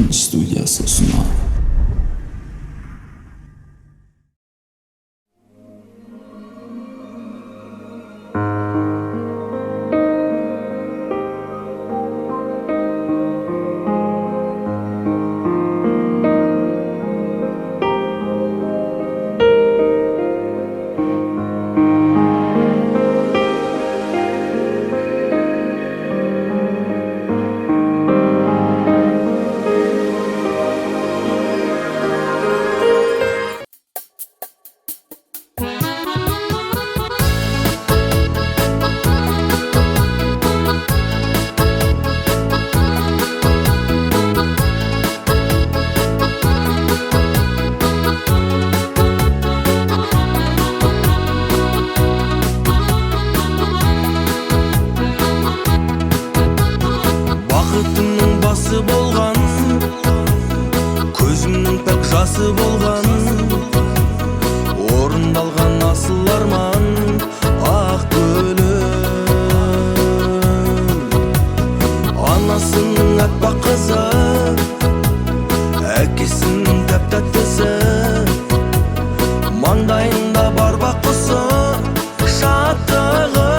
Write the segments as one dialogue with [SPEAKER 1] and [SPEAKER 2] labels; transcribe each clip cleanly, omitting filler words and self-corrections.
[SPEAKER 1] Tinch студиясы ұсынады.
[SPEAKER 2] Бақытымның басы болған, көзімнің пәк жасы болған, орындалған асыл арман ақ гүлім. Анасының аппақ қызы, әкесінің тәп-тәттісі, маңдайында бар бақ құсы шаттығы.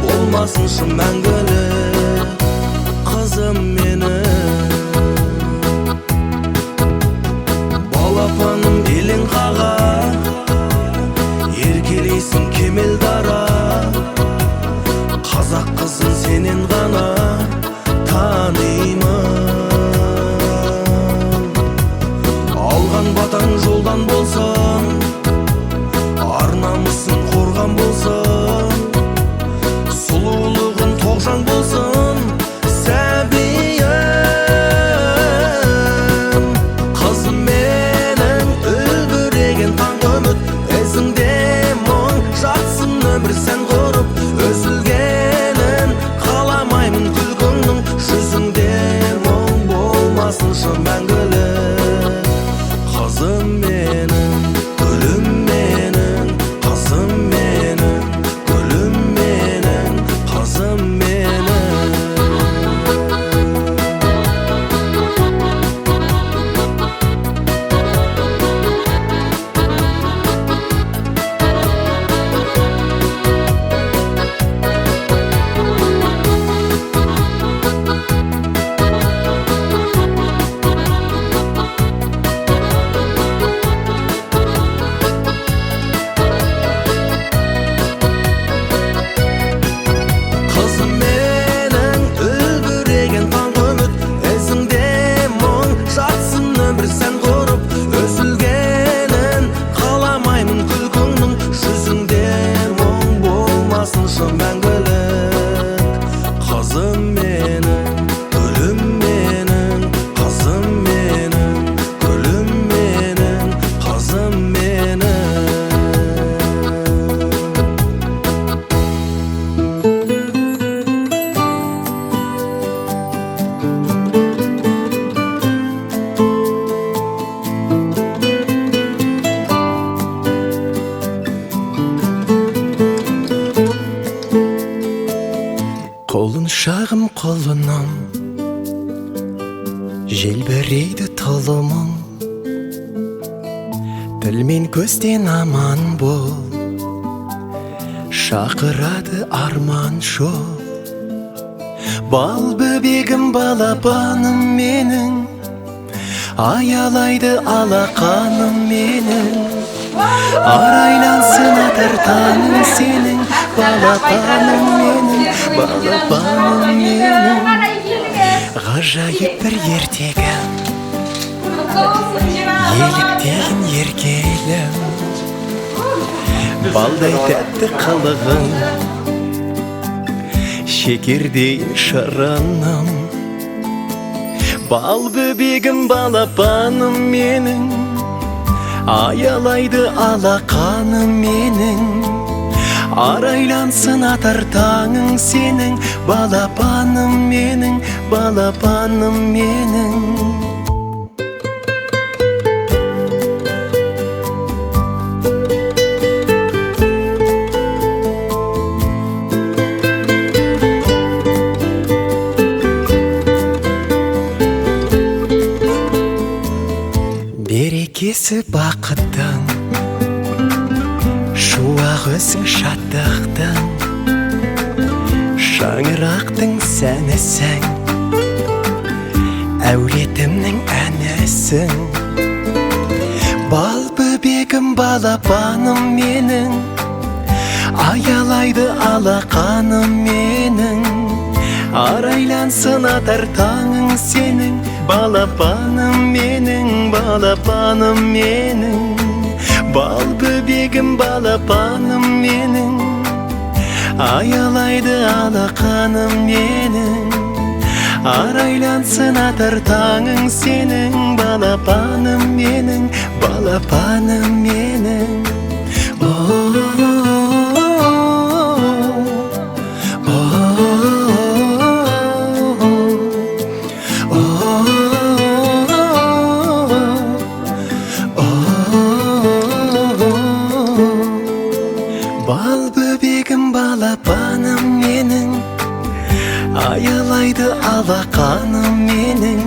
[SPEAKER 2] Болмасыншы мәңгілі қызым менің, балапаным елең қаға, еркелейсің кемел дара. Қазақ қызын сенен ғана танимын. Алған батаң жолдан болсын, ар намысын қорған болсын, сұлулығын тоғжан болсын сәбиім. Қызым менің үлбіреген таң үміт, ізіңде мұң жатсын өмір сән құрып. Үзілгенін қаламаймын күлкіңнің, жүзіңде мұң болмасыншы мәңгілі қызым менің, гүлім менің, қызым менің, гүлім менің, қызым менің. Қызым менің үлбіреген таң үміт, ізіңде мұң жатсын өмір сән құрып. Үзілгенін қаламаймын күлкіңнің, жүзіңде мұң болмасыншы мәңгілік қызым менің, гүлім менің, қызым менің, гүлім менің, қызым менің. Қолын шағым қолынан, желбірейді тұлымың, тіл мен көзден аман бол, шақырады арман жол. Бал бөбегім, балапаным менің, аялайды алақаным менің. Арайлансын атар таңың сенің, балапаным менің, балапаным менің. Ғажайып бір ертегім, еліктеген еркелім, балдай тәтті қылығың, шекердей шырыным. Бал бөбегім, балапаным менің, аялайды алақаным менің. Арайлансын атар таңың сенің, балапаным менің, балапаным менің. иесі бақыттың, шуақ өзің шаттықтың, шаңырақтың сәнісің, әулетімнің әнісің. Бал бөбегім, балапаным менің, аялайды алақаным менің. Арайлансын атар таңың сенің, балапаным менің, балапаным менің. Бал бөбегім, балапаным менің, аялайды алақаным менің. Арайлансын атар таңың сенің, балапаным менің, балапаным менің. Бал бөбегім, балапаным менің, аялайды алақаным менің.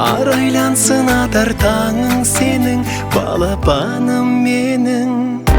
[SPEAKER 2] Арайлансын атар таңың сенің, балапаным менің.